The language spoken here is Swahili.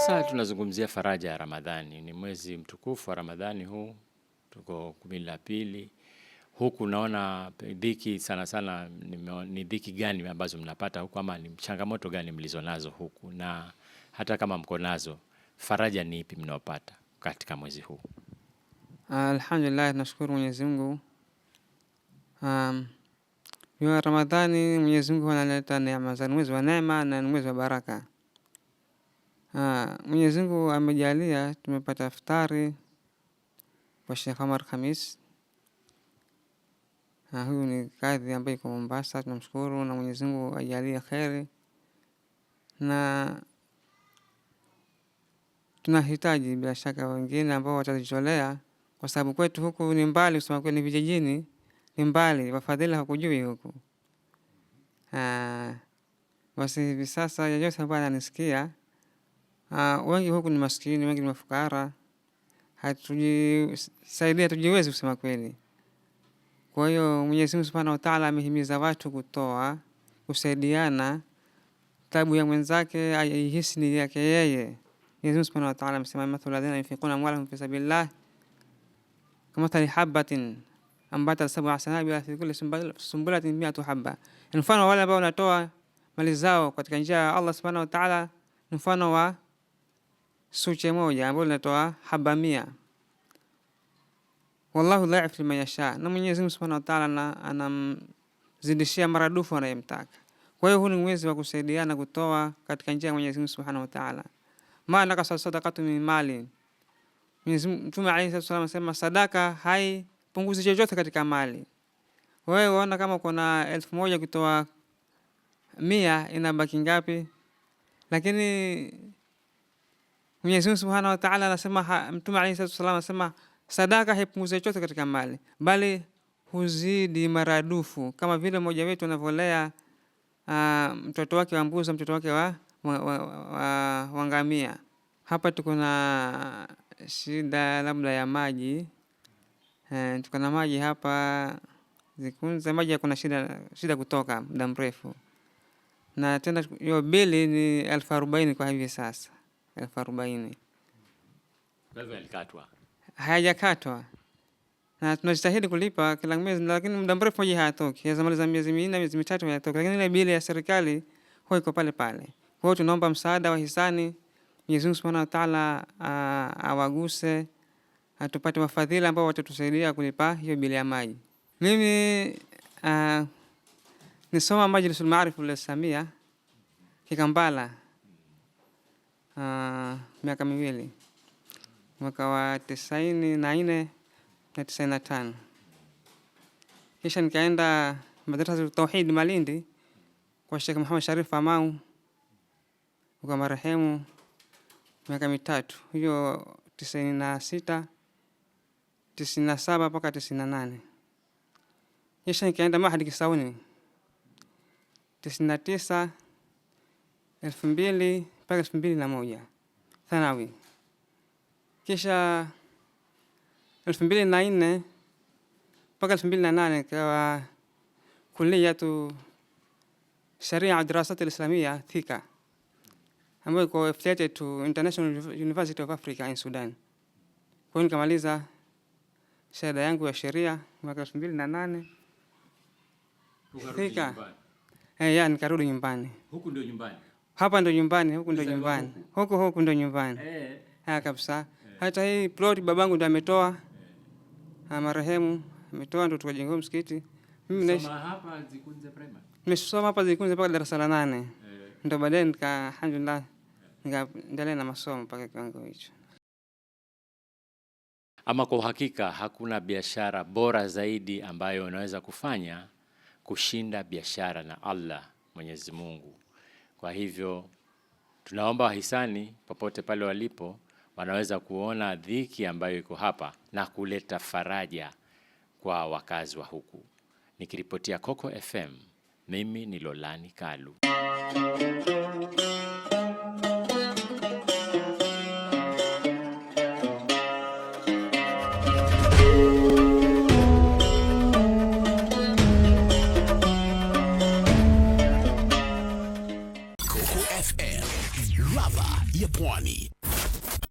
Sasa tunazungumzia faraja ya Ramadhani. Ni mwezi mtukufu wa Ramadhani huu, tuko 12. Huku naona dhiki sana sana, ni dhiki gani ambazo mnapata huku, ama ni changamoto gani mlizonazo huku, na hata kama mko nazo, faraja ni ipi mnaopata katika mwezi huu? Alhamdulillah, tunashukuru Mwenyezi Mungu. Kwa Ramadhani Mwenyezi Mungu analeta neema, za mwezi wa neema na mwezi wa baraka. Mwenyezi Mungu amejalia tumepata iftari kwa Sheikh Omar Khamis. Huyu ni kadhi ambaye yuko Mombasa, tunamshukuru na Mwenyezi Mungu ajalie kheri. Na tunahitaji bila shaka wengine ambao watajitolea, kwa sababu kwetu huku ni mbali, kusema kweli ni vijijini, ni mbali, wafadhila hakujui huku. Basi hivi sasa yeyote ambaye ananisikia, wengi huku ni maskini, wengi ni mafukara, hatujisaidia, tujiwezi kusema kweli. Kwa hiyo Mwenyezi Mungu Subhanahu wa Ta'ala amehimiza watu kutoa, kusaidiana, tabu ya mwenzake aihisi ni yake yeye. Mwenyezi Mungu Subhanahu wa Ta'ala amesema mathalu alladhina yunfiquna amwalahum fi sabilillah kamathali habatin ambatat sab'a sanabila fi kulli sumbulatin mi'atu habba. Mfano wale ambao wanatoa mali zao katika njia ya Allah Subhanahu wa Ta'ala, mfano wa suche moja ambao linatoa haba 100. Wallahu dhaifu liman yasha, na Mwenyezi Mungu Subhanahu wa Ta'ala anamzidishia maradufu anayemtaka. Kwa hiyo huu ni mwezi wa kusaidiana, kutoa katika njia ya Mwenyezi Mungu Subhanahu wa Ta'ala. Maana kasa sadaqatu min mali, Mtume alayhi wasallam anasema sadaka haipunguzi chochote katika mali. Wewe unaona kama kuna 1000 kutoa 100 inabaki ngapi? Lakini Mwenyezi Mungu Subhanahu wa Ta'ala anasema, Mtume alayhi wasallam anasema sadaka haipunguzi chochote katika mali, bali huzidi maradufu, kama vile mmoja wetu anavolea mtoto wake wa mbuzi, mtoto wake wa ngamia. Hapa tuko na shida labda ya maji. Tuko na maji hapa Zikunze, maji yakuna shida kutoka muda mrefu. Na tena hiyo bili ni 40,000 kwa hivi sasa. 40,000. Wewe alikatwa? Hayajakatwa. Na tunajitahidi kulipa kila mwezi, lakini muda mrefu maji hayatoki. Ya zamani za miezi 4, miezi 3 hayatoki. Lakini ile bili ya serikali huwa iko pale pale. Kwa hiyo tunaomba msaada wa hisani, Mwenyezi Mungu Subhanahu wa Ta'ala awaguse, atupate wafadhili ambao watatusaidia kulipa hiyo bili ya maji. Mimi nisoma Majlisul Maarif al-Islamia Kikambala miaka 2, mwaka wa 94 na 95. Kisha nikaenda Madrasa Tauhid Malindi kwa Sheikh Muhammad Sharif Amau, kwa marehemu, miaka 3, hiyo 96, 97 mpaka 98. Kisha nikaenda Mahadi Kisauni 99, 2000 mpaka 2001 thanawi. Kisha 2004 mpaka 2008 kwa Kulliyatu Sharia wa Dirasat al-Islamia Thika, ambayo iko affiliated to International University of Africa in Sudan. Kwa hiyo nikamaliza shahada yangu ya sheria mwaka 2008 Thika. Nikarudi nyumbani. Huku ndio nyumbani? Hapa ndio nyumbani, huku ndio nyumbani. Huku ndio nyumbani. Kabisa. Hata hii plot babangu ndio ametoa. Marehemu ametoa, ndio tukajenga msikiti. Mimi naishi hapa Zikunze Primary. Nimesoma hapa Zikunze mpaka darasa la 8. Ndio baadaye alhamdulillah nikaendelea na masomo mpaka kiwango hicho. Ama kwa hakika hakuna biashara bora zaidi ambayo unaweza kufanya kushinda biashara na Allah Mwenyezi Mungu. Kwa hivyo tunaomba wahisani popote pale walipo wanaweza kuona dhiki ambayo iko hapa na kuleta faraja kwa wakazi wa huku. Nikiripotia Coco FM, mimi ni Lolani Kalu. Coco FM. ladha ya pwani.